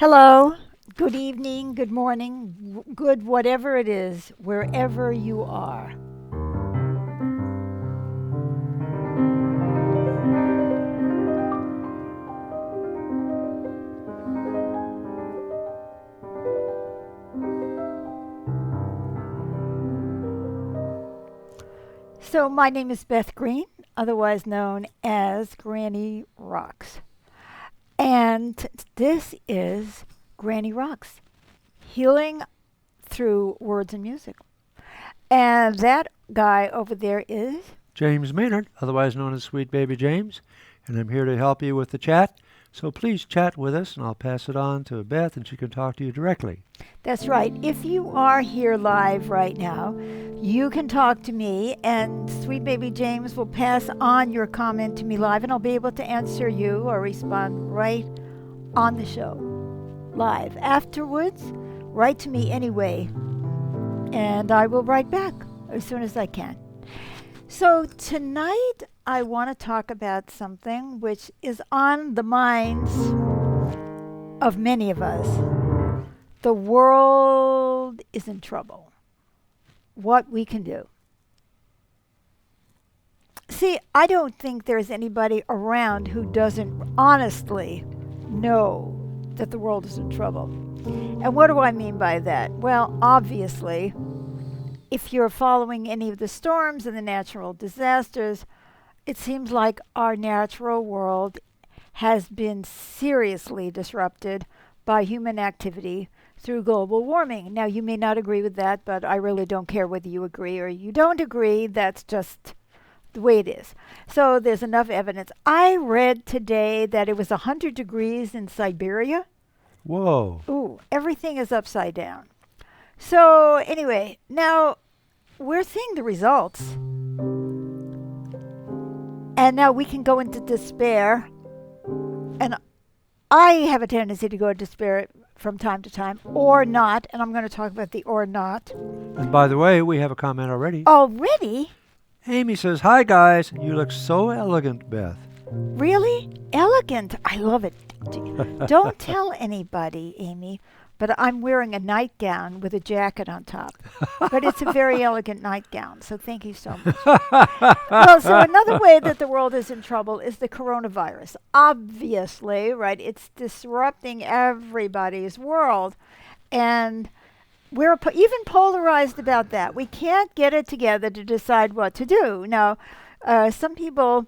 Hello, good evening, good morning, good whatever it is, wherever you are. So, my name is Beth Green, otherwise known as Granny Rocks. And this is Granny Rocks, healing through words and music. And that guy over there is. James Maynard, otherwise known as Sweet Baby James, and I'm here to help you with the chat. So please chat with us, and I'll pass it on to Beth, and she can talk to you directly. That's right. If you are here live right now, you can talk to me, and Sweet Baby James will pass on your comment to me live, and I'll be able to answer you or respond right on the show live. Afterwards, write to me anyway, and I will write back as soon as I can. So tonight, I want to talk about something which is on the minds of many of us. The world is in trouble. What we can do. See, I don't think there's anybody around who doesn't honestly know that the world is in trouble. And what do I mean by that? Well, obviously, if you're following any of the storms and the natural disasters, it seems like our natural world has been seriously disrupted by human activity through global warming. Now, you may not agree with that, but I really don't care whether you agree or you don't agree. That's just the way it is. So there's enough evidence. I read today that it was 100 degrees in Siberia. Whoa. Ooh, everything is upside down. So anyway, now we're seeing the results. And now we can go into despair. And I have a tendency to go into despair from time to time, or not. And I'm going to talk about the or not. And by the way, we have a comment already. Already? Amy says, "Hi guys, you look so elegant, Beth." Really? Elegant. I love it. Don't tell anybody, Amy, but I'm wearing a nightgown with a jacket on top. But it's a very elegant nightgown, so thank you so much. Well, so another way that the world is in trouble is the coronavirus. Obviously, right? It's disrupting everybody's world. And we're even polarized about that. We can't get it together to decide what to do. Now, some people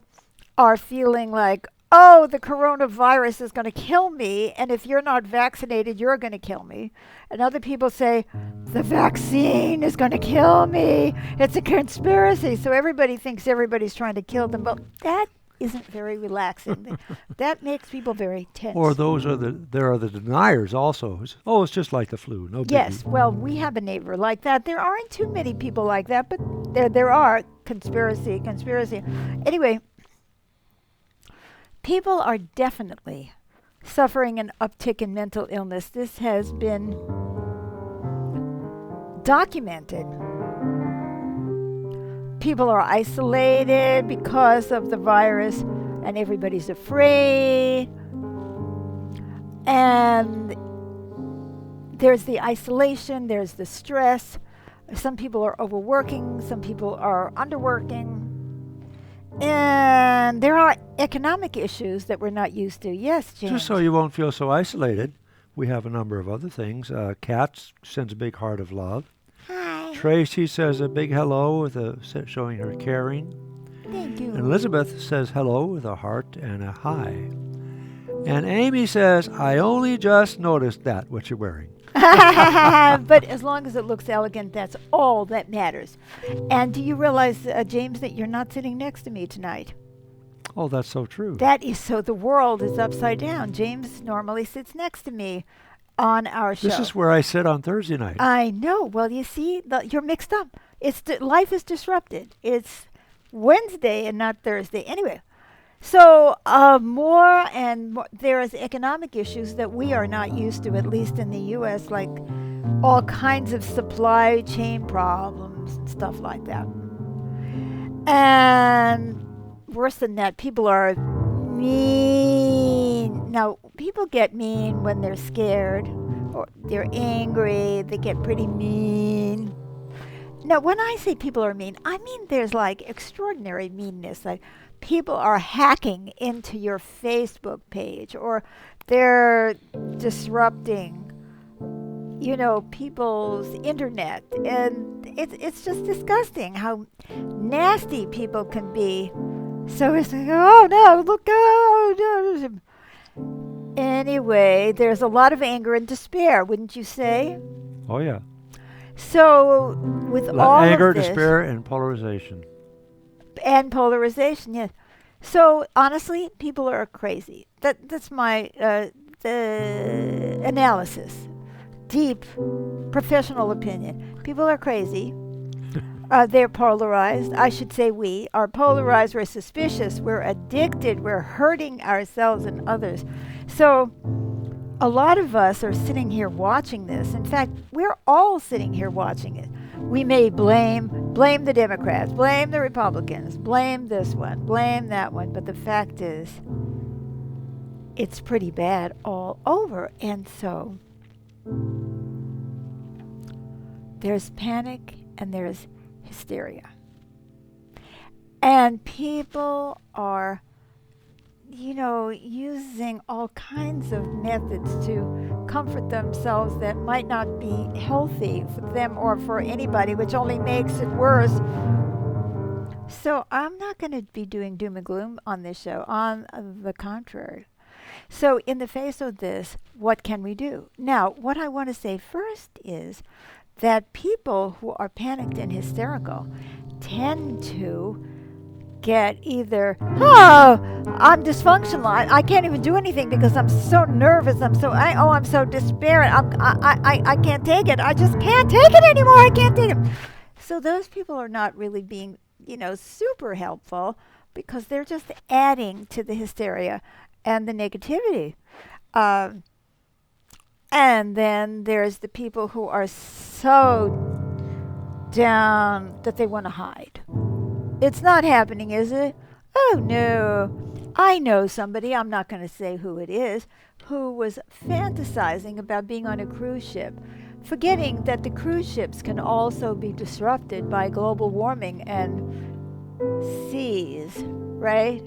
are feeling like, oh, the coronavirus is going to kill me, and if you're not vaccinated, you're going to kill me. And other people say, the vaccine is going to kill me. It's a conspiracy. So everybody thinks everybody's trying to kill them. But that isn't very relaxing. That makes people very tense. Or there are the deniers also. Oh, it's just like the flu. No biggie. Yes, well, we have a neighbor like that. There aren't too many people like that, but there are conspiracy. Anyway, people are definitely suffering an uptick in mental illness. This has been documented. People are isolated because of the virus, and everybody's afraid. And there's the isolation, there's the stress. Some people are overworking, some people are underworking. And there are economic issues that we're not used to. Yes, James. Just so you won't feel so isolated, we have a number of other things. Kat sends a big heart of love. Hi. Tracy says a big hello with showing her caring. Thank you. And Elizabeth says hello with a heart and a hi. And Amy says, "I only just noticed that, what you're wearing." But as long as it looks elegant, that's all that matters. And do you realize, James, that you're not sitting next to me tonight? Oh, that's so true. That is so the world is upside down. James normally sits next to me on our show. This is where I sit on Thursday night. I know. Well, you see, you're mixed up. Life is disrupted. It's Wednesday and not Thursday. Anyway, so more and more, there is economic issues that we are not used to, at least in the U.S., like all kinds of supply chain problems and stuff like that. And worse than that, people are mean. Now, people get mean when they're scared or they're angry. They get pretty mean. Now, when I say people are mean, I mean there's like extraordinary meanness. Like people are hacking into your Facebook page or they're disrupting, people's internet. And it's just disgusting how nasty people can be. So it's like, oh no, look out. Anyway, there's a lot of anger and despair, wouldn't you say? Oh, yeah. So with all Anger, of this, despair, and polarization. Yes. So honestly, people are crazy. That's my the analysis, deep professional opinion. People are crazy. They're polarized. I should say we are polarized. We're suspicious. We're addicted. We're hurting ourselves and others. So a lot of us are sitting here watching this. In fact, we're all sitting here watching it. We may blame the Democrats, blame the Republicans, blame this one, blame that one. But the fact is, it's pretty bad all over. And so there's panic and there's hysteria. And people are, using all kinds of methods to comfort themselves that might not be healthy for them or for anybody, which only makes it worse. So I'm not going to be doing doom and gloom on this show. On the contrary. So in the face of this, what can we do? Now, what I want to say first is that people who are panicked and hysterical tend to get either, I'm dysfunctional. I can't even do anything because I'm so nervous. I'm so despairing. I can't take it. I just can't take it anymore. I can't take it. So those people are not really being, super helpful because they're just adding to the hysteria and the negativity. And then there's the people who are so down that they want to hide. It's not happening, is it? Oh, no. I know somebody, I'm not going to say who it is, who was fantasizing about being on a cruise ship, forgetting that the cruise ships can also be disrupted by global warming and seas, right?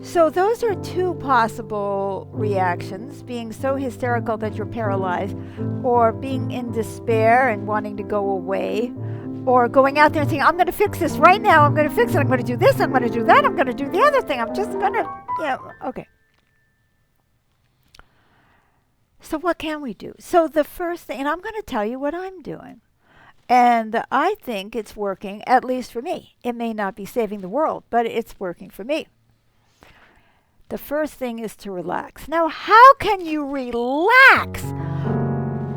So those are two possible reactions, being so hysterical that you're paralyzed, or being in despair and wanting to go away, or going out there and saying, I'm going to fix this right now, I'm going to fix it, I'm going to do this, I'm going to do that, I'm going to do the other thing, I'm just going to, okay. So what can we do? So the first thing, and I'm going to tell you what I'm doing. And I think it's working, at least for me. It may not be saving the world, but it's working for me. The first thing is to relax. Now, how can you relax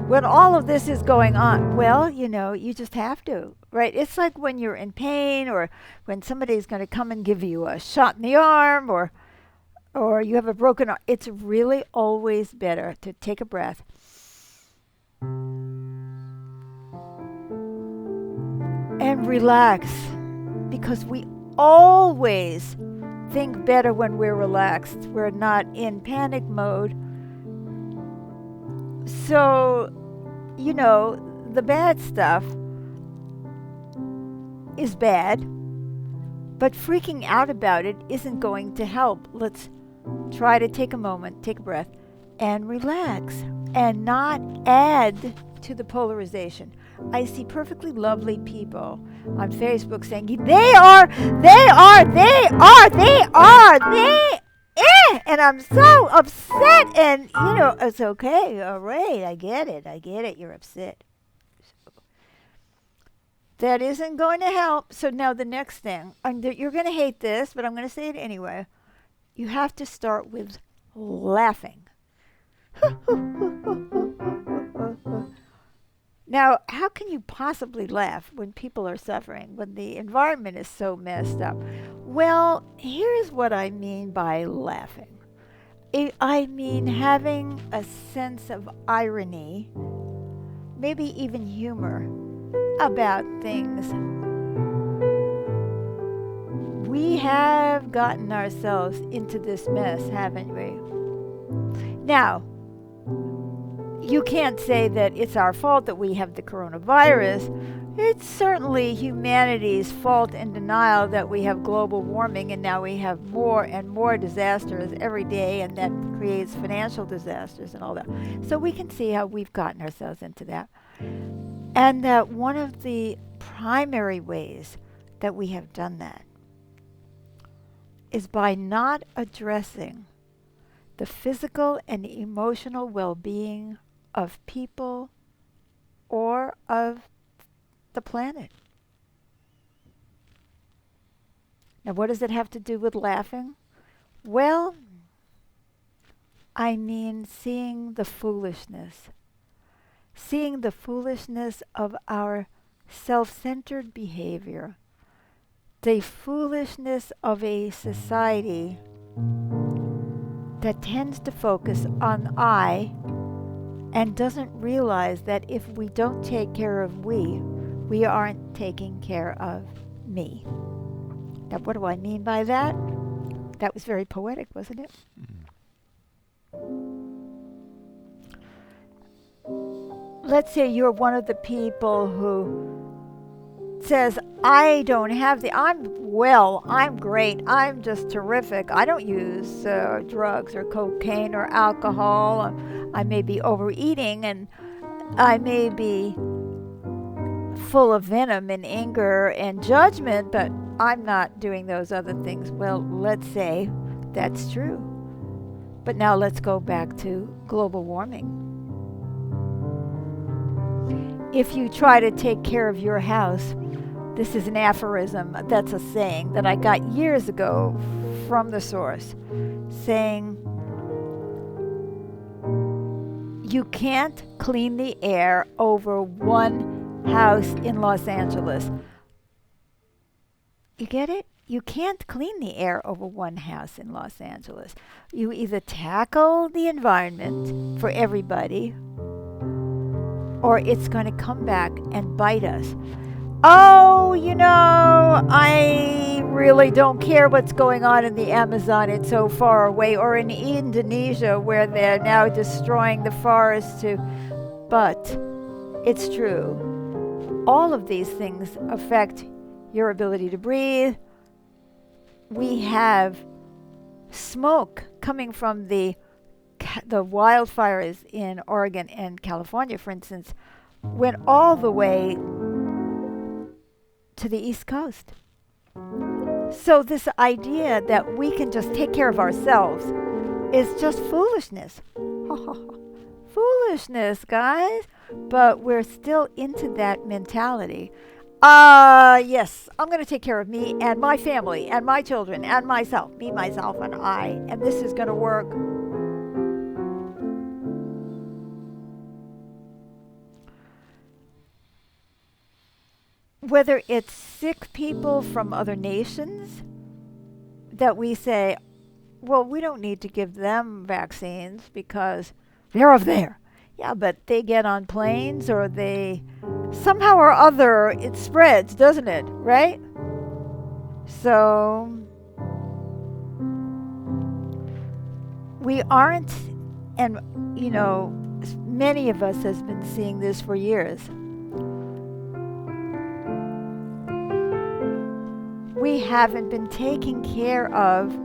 when all of this is going on? Well, you just have to, right? It's like when you're in pain or when somebody's going to come and give you a shot in the arm or you have a broken arm. It's really always better to take a breath and relax, because we always think better when we're relaxed. We're not in panic mode. So, the bad stuff is bad, but freaking out about it isn't going to help. Let's try to take a moment, take a breath, and relax, and not add to the polarization. I see perfectly lovely people on Facebook saying, and I'm so upset, and, it's okay, all right, I get it, you're upset. So, that isn't going to help. So now the next thing, you're going to hate this, but I'm going to say it anyway. You have to start with laughing. Now, how can you possibly laugh when people are suffering, when the environment is so messed up? Well, here's what I mean by laughing. I mean having a sense of irony, maybe even humor, about things, we have gotten ourselves into this mess, haven't we? Now, you can't say that it's our fault that we have the coronavirus. It's certainly humanity's fault and denial that we have global warming, and now we have more and more disasters every day, and that creates financial disasters and all that. So we can see how we've gotten ourselves into that. And that one of the primary ways that we have done that is by not addressing the physical and emotional well-being of people or of the planet. Now, what does it have to do with laughing? Well, I mean seeing the foolishness of our self-centered behavior, the foolishness of a society that tends to focus on I and doesn't realize that if we don't take care of we aren't taking care of me. Now, what do I mean by that? That was very poetic, wasn't it? Let's say you're one of the people who says, I don't have I'm great, I'm just terrific. I don't use drugs or cocaine or alcohol. I may be overeating and I may be full of venom and anger and judgment, but I'm not doing those other things. Well, let's say that's true. But now let's go back to global warming. If you try to take care of your house, this is an aphorism, that's a saying that I got years ago from the source, saying, you can't clean the air over one house in Los Angeles. You get it? You can't clean the air over one house in Los Angeles. You either tackle the environment for everybody, or it's going to come back and bite us. Oh, I really don't care what's going on in the Amazon. It's so far away. Or in Indonesia, where they're now destroying the forests too. But it's true. All of these things affect your ability to breathe. We have smoke coming from the wildfires in Oregon and California, for instance, went all the way to the East Coast. So this idea that we can just take care of ourselves is just foolishness. Foolishness, guys. But we're still into that mentality. Yes, I'm going to take care of me and my family and my children and myself. Me, myself, and I. And this is going to work. Whether it's sick people from other nations that we say, well, we don't need to give them vaccines because they're over there. Yeah, but they get on planes or they somehow or other it spreads, doesn't it? Right? So we aren't, and many of us has been seeing this for years. We haven't been taking care of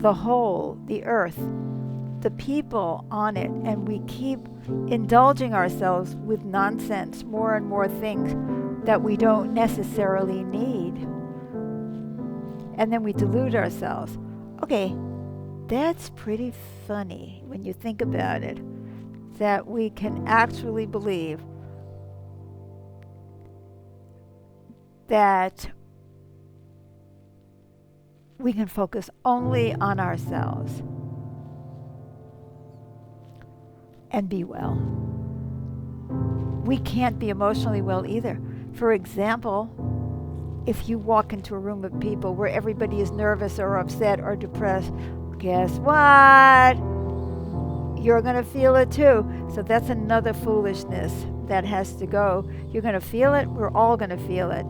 the whole, the earth, the people on it, and we keep indulging ourselves with nonsense, more and more things that we don't necessarily need. And then we delude ourselves. Okay, that's pretty funny when you think about it, that we can actually believe that we can focus only on ourselves and be well. We can't be emotionally well either. For example, if you walk into a room of people where everybody is nervous or upset or depressed, guess what? You're going to feel it too. So that's another foolishness that has to go. You're going to feel it. We're all going to feel it.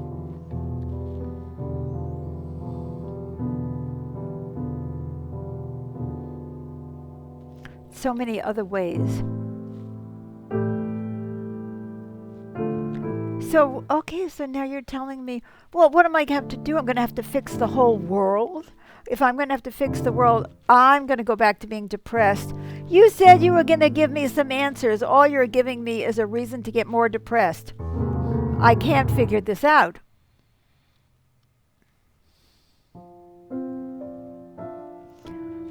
So many other ways. So, okay, so now you're telling me, well, what am I going to have to do? I'm going to have to fix the whole world? If I'm going to have to fix the world, I'm going to go back to being depressed. You said you were going to give me some answers. All you're giving me is a reason to get more depressed. I can't figure this out.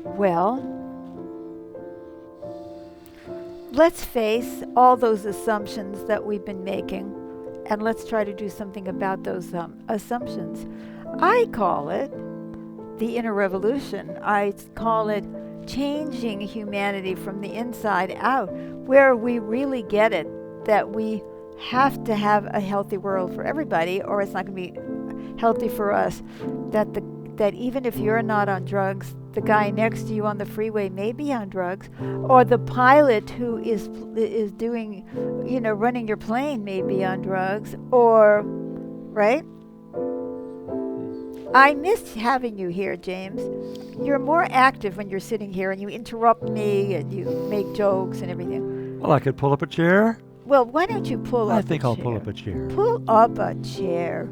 Well, let's face all those assumptions that we've been making, and let's try to do something about those assumptions. I call it the inner revolution. I call it changing humanity from the inside out, where we really get it that we have to have a healthy world for everybody, or it's not going to be healthy for us. That even if you're not on drugs, the guy next to you on the freeway may be on drugs, or the pilot who is doing, running your plane may be on drugs, or, right? I miss having you here, James. You're more active when you're sitting here and you interrupt me and you make jokes and everything. Well, I could pull up a chair. Well, why don't you pull up a chair? I think I'll pull up a chair. Pull up a chair.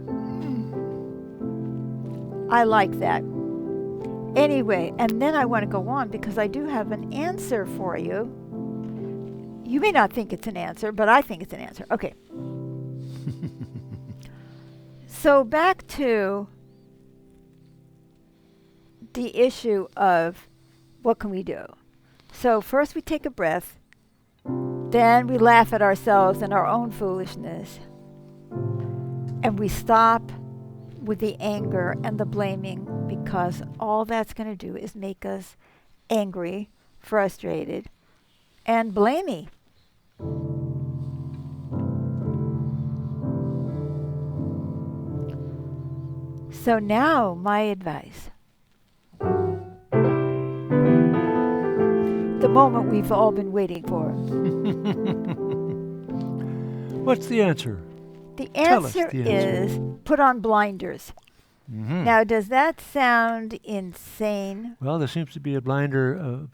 I like that. Anyway, and then I want to go on because I do have an answer for you. You may not think it's an answer, but I think it's an answer. Okay. So back to the issue of what can we do? So first we take a breath, then we laugh at ourselves and our own foolishness, and we stop with the anger and the blaming, because all that's going to do is make us angry, frustrated, and blamey. So now my advice. The moment we've all been waiting for. What's the answer? The answer is put on blinders. Mm-hmm. Now, does that sound insane? Well, there seems to be a blinder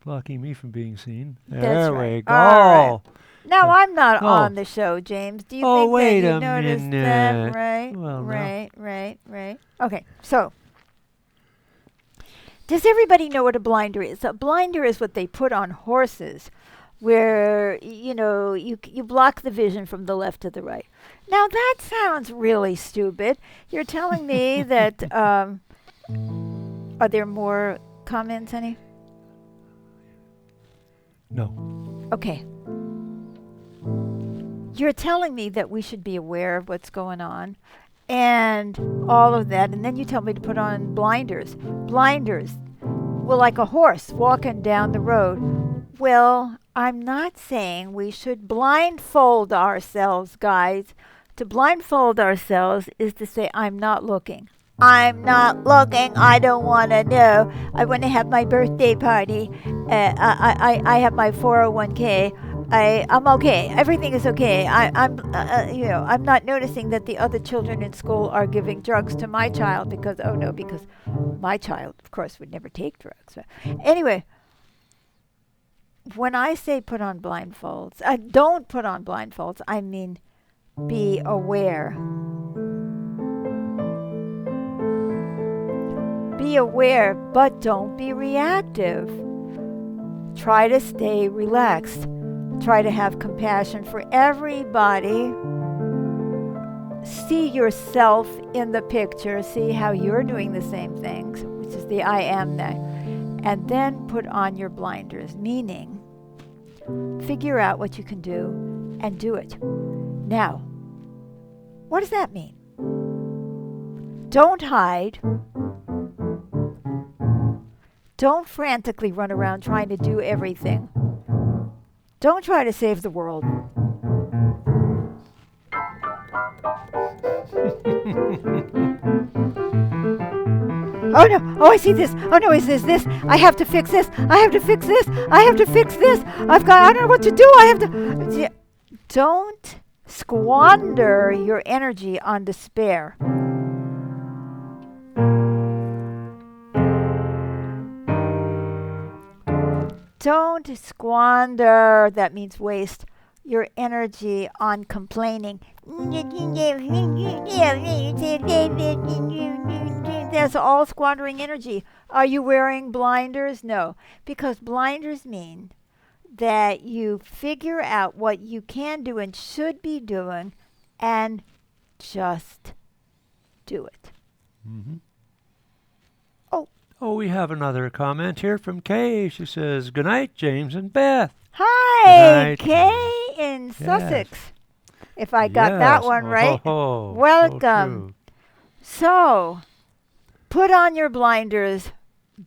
blocking me from being seen. That's There right. we go. All right. Now, I'm not Oh. on the show, James. Do you Oh, think wait that you a noticed that? minute. Right, Well, no. right. Okay, so does everybody know what a blinder is? A blinder is what they put on horses, where, you block the vision from the left to the right. Now, that sounds really stupid. You're telling me that, are there more comments, honey? No. Okay. You're telling me that we should be aware of what's going on and all of that, and then you tell me to put on blinders. Blinders. Well, like a horse walking down the road. Well, I'm not saying we should blindfold ourselves, guys. To blindfold ourselves is to say, I'm not looking. I'm not looking. I don't want to know. I want to have my birthday party. I have my 401k. I'm okay. Everything is okay. I'm not noticing that the other children in school are giving drugs to my child because my child, of course, would never take drugs. So anyway, when I say put on blindfolds, don't put on blindfolds. I mean, be aware. Be aware, but don't be reactive. Try to stay relaxed. Try to have compassion for everybody. See yourself in the picture. See how you're doing the same things, which is the I am that. And then put on your blinders, meaning figure out what you can do and do it. Now, what does that mean? Don't hide. Don't frantically run around trying to do everything. Don't try to save the world. Oh no, oh I see this. Oh no, is this? I have to fix this. I have to fix this. I have to fix this. I don't know what to do. I have to. Don't squander your energy on despair. Don't squander, that means waste, your energy on complaining. That's all squandering energy. Are you wearing blinders? No, because blinders mean that you figure out what you can do and should be doing and just do it. Mm-hmm. Oh. Oh, we have another comment here from Kay. She says, "Good night, James and Beth." Hi, Good night. Kay in Sussex. If I got that one right. Oh, Welcome. So, put on your blinders.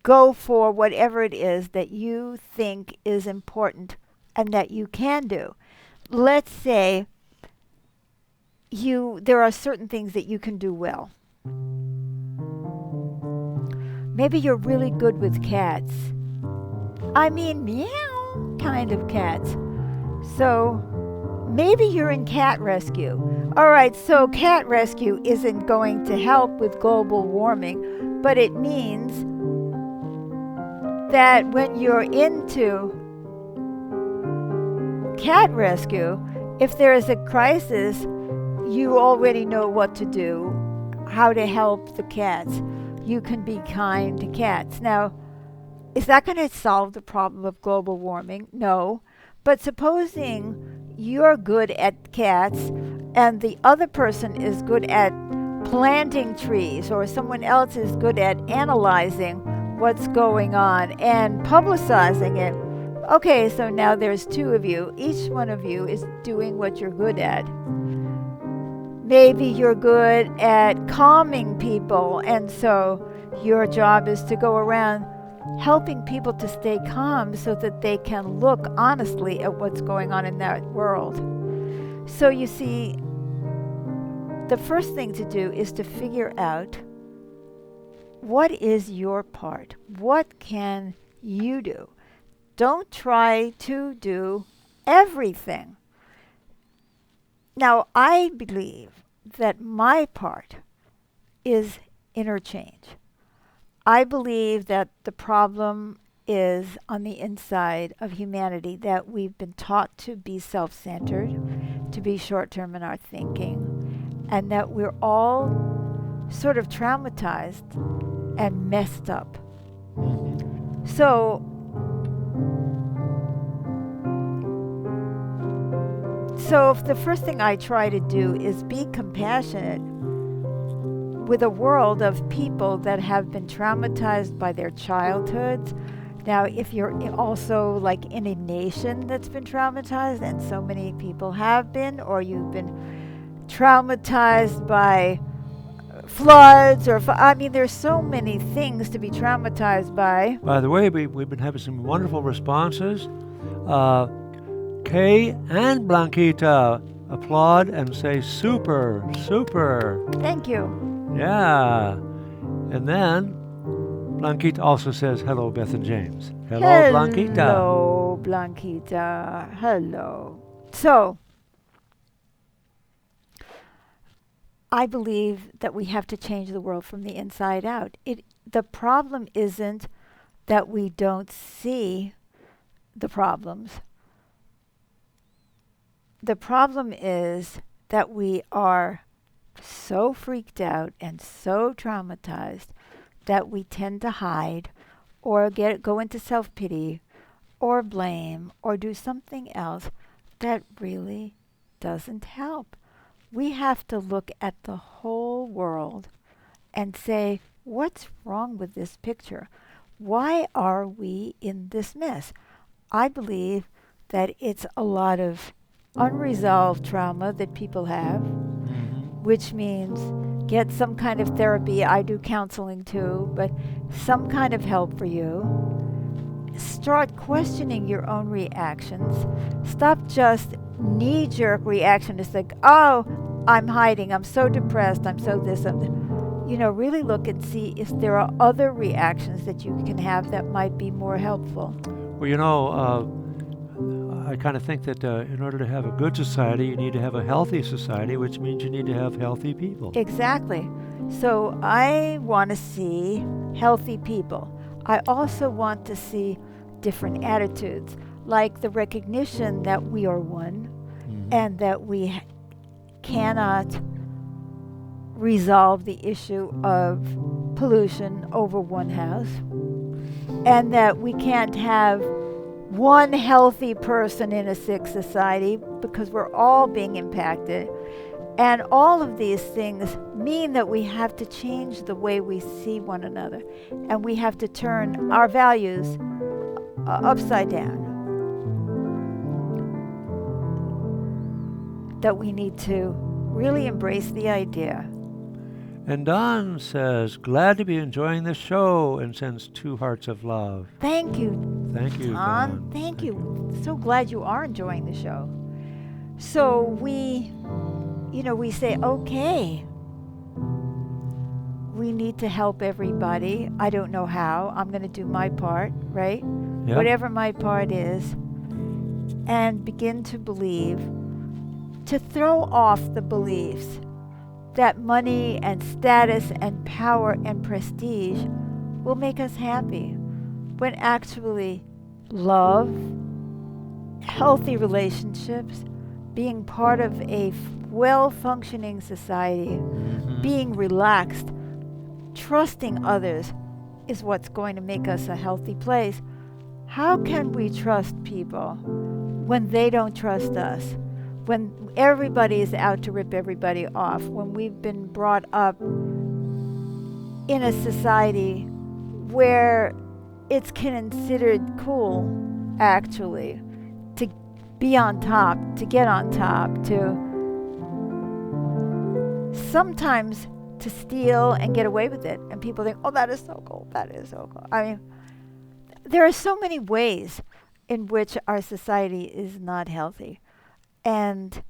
Go for whatever it is that you think is important and that you can do. Let's say there are certain things that you can do well. Maybe you're really good with cats. I mean, meow kind of cats. So maybe you're in cat rescue. All right, so cat rescue isn't going to help with global warming, but it means that when you're into cat rescue, if there is a crisis, you already know what to do, how to help the cats. You can be kind to cats. Now, is that going to solve the problem of global warming? No. But supposing you're good at cats and the other person is good at planting trees, or someone else is good at analyzing what's going on and publicizing it. Okay, so now there's two of you. Each one of you is doing what you're good at. Maybe you're good at calming people, and so your job is to go around helping people to stay calm so that they can look honestly at what's going on in that world. So you see, the first thing to do is to figure out what is your part? What can you do? Don't try to do everything. Now, I believe that my part is interchange. I believe that the problem is on the inside of humanity, that we've been taught to be self-centered, to be short-term in our thinking, and that we're all sort of traumatized and messed up. So if the first thing I try to do is be compassionate with a world of people that have been traumatized by their childhoods. Now, if you're also like in a nation that's been traumatized, and so many people have been, or you've been traumatized by floods, I mean, there's so many things to be traumatized by. By the way, we've been having some wonderful responses. Kay and Blanquita applaud and say, super, super. Thank you. Yeah. And then Blanquita also says, hello, Beth and James. Hello, Blanquita. Hello, Blanquita. Hello. So, I believe that we have to change the world from the inside out. The problem isn't that we don't see the problems. The problem is that we are so freaked out and so traumatized that we tend to hide or go into self-pity or blame or do something else that really doesn't help. We have to look at the whole world and say, what's wrong with this picture? Why are we in this mess? I believe that it's a lot of unresolved trauma that people have, which means get some kind of therapy. I do counseling too, but some kind of help for you. Start questioning your own reactions. Stop just knee-jerk reaction. It's like, oh, I'm hiding. I'm so depressed. I'm so this. Really look and see if there are other reactions that you can have that might be more helpful. Well, I kind of think that in order to have a good society, you need to have a healthy society, which means you need to have healthy people. Exactly. So I want to see healthy people. I also want to see different attitudes, like the recognition that we are one and that we cannot resolve the issue of pollution over one house, and that we can't have one healthy person in a sick society because we're all being impacted. And all of these things mean that we have to change the way we see one another, and we have to turn our values upside down. That we need to really embrace the idea. And Don says, glad to be enjoying the show, and sends 2 hearts of love. Thank you, Thank you, Don. Thank you. So glad you are enjoying the show. So we say, okay, we need to help everybody. I don't know how. I'm going to do my part, right? Yeah. Whatever my part is, and begin to believe, to throw off the beliefs that money and status and power and prestige will make us happy, when actually love, healthy relationships, being part of a well-functioning society, being relaxed, trusting others is what's going to make us a healthy place. How can we trust people when they don't trust us? When everybody is out to rip everybody off, when we've been brought up in a society where it's considered cool, actually, to be on top, to get on top, to sometimes to steal and get away with it. And people think, oh, that is so cool, that is so cool. I mean, there are so many ways in which our society is not healthy. And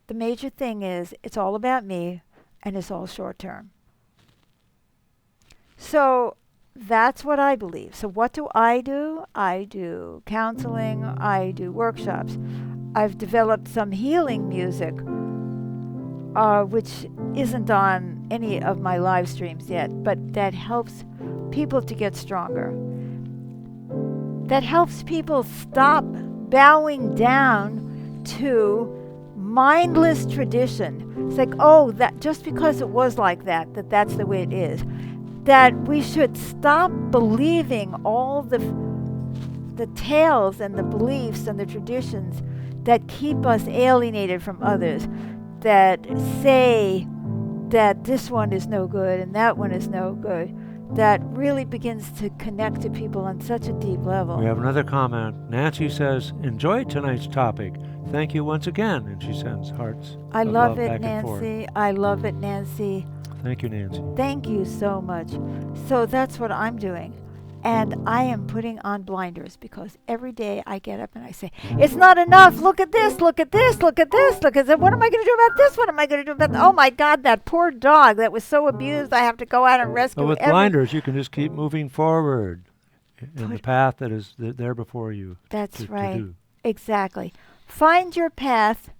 the major thing is, it's all about me, and it's all short term. So that's what I believe. So what do? I do counseling, I do workshops. I've developed some healing music, which isn't on any of my live streams yet, but that helps people to get stronger. That helps people stop bowing down to mindless tradition. It's like, oh, that just because it was like that, that's the way it is. That we should stop believing all the tales and the beliefs and the traditions that keep us alienated from others, that say that this one is no good and that one is no good. That really begins to connect to people on such a deep level. We have another comment. Nancy says, enjoyed tonight's topic. Thank you once again. And she sends hearts. I love it, Nancy. I love it, Nancy. Thank you, Nancy. Thank you so much. So that's what I'm doing. And I am putting on blinders, because every day I get up and I say, it's not enough. Look at this, look at this, look at this, look at this. What am I going to do about this? What am I going to do about that? Oh my God, that poor dog that was so abused. I have to go out and rescue But with blinders, you can just keep moving forward in the path that is there before you. That's to right. do. Exactly. Find your path.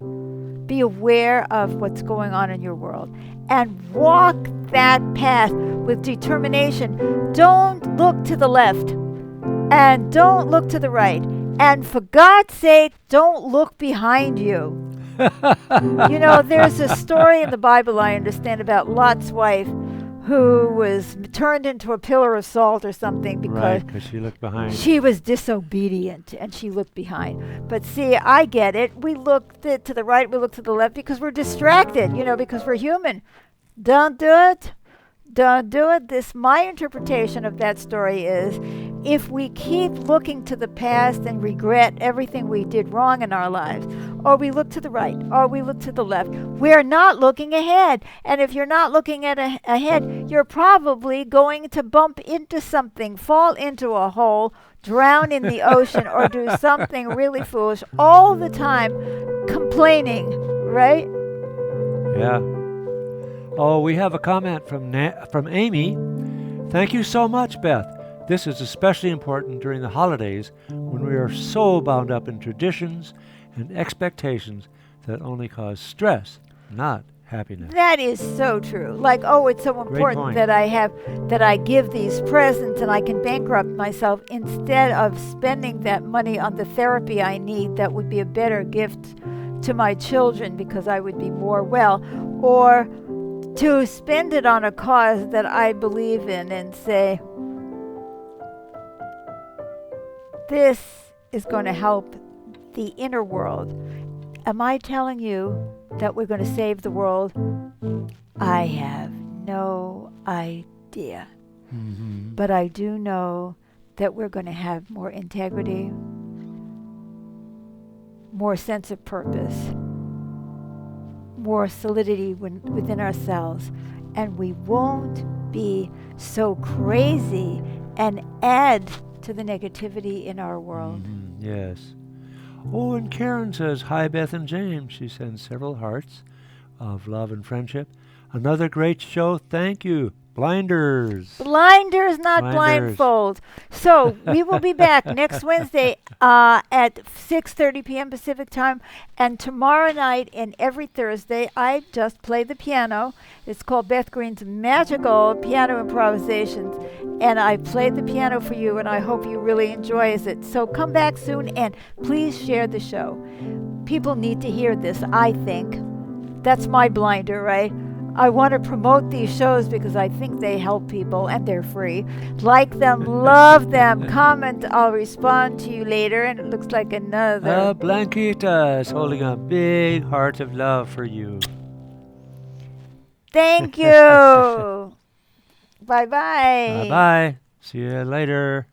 Be aware of what's going on in your world, and walk that path with determination. Don't look to the left, and don't look to the right. And for God's sake, don't look behind you. You know, there's a story in the Bible, I understand, about Lot's wife, who was turned into a pillar of salt or something because she looked behind. She was disobedient and she looked behind. But see, I get it. We look to the right, we look to the left because we're distracted, because we're human. Don't do it. Don't do it. My interpretation of that story is, if we keep looking to the past and regret everything we did wrong in our lives, or we look to the right, or we look to the left, we're not looking ahead. And if you're not looking ahead, you're probably going to bump into something, fall into a hole, drown in the ocean, or do something really foolish all the time, complaining, right? Yeah. Oh, we have a comment from Amy. Thank you so much, Beth. This is especially important during the holidays when we are so bound up in traditions and expectations that only cause stress, not happiness. That is so true. Like, oh, it's so Great important point. that I give these presents and I can bankrupt myself instead of spending that money on the therapy I need that would be a better gift to my children because I would be more well, or to spend it on a cause that I believe in and say, this is going to help the inner world. Am I telling you that we're going to save the world? I have no idea. Mm-hmm. But I do know that we're going to have more integrity, more sense of purpose, more solidity within ourselves, and we won't be so crazy and add to the negativity in our world. Mm-hmm. Yes. Oh, and Karen says, hi, Beth and James. She sends several hearts of love and friendship. Another great show. Thank you. Blinders. Blinders, not Blinders. blindfold. So we will be back next Wednesday at 6:30 p.m. Pacific time, and tomorrow night and every Thursday I just play the piano. It's called Beth Green's Magical Piano Improvisations, and I played the piano for you, and I hope you really enjoy it. So come back soon, and please share the show. People need to hear this, I think. That's my blinder, right? I want to promote these shows because I think they help people and they're free. Like them, love them, comment. I'll respond to you later. And it looks like another. Blanquita is holding a big heart of love for you. Thank you. Bye-bye. Bye-bye. See you later.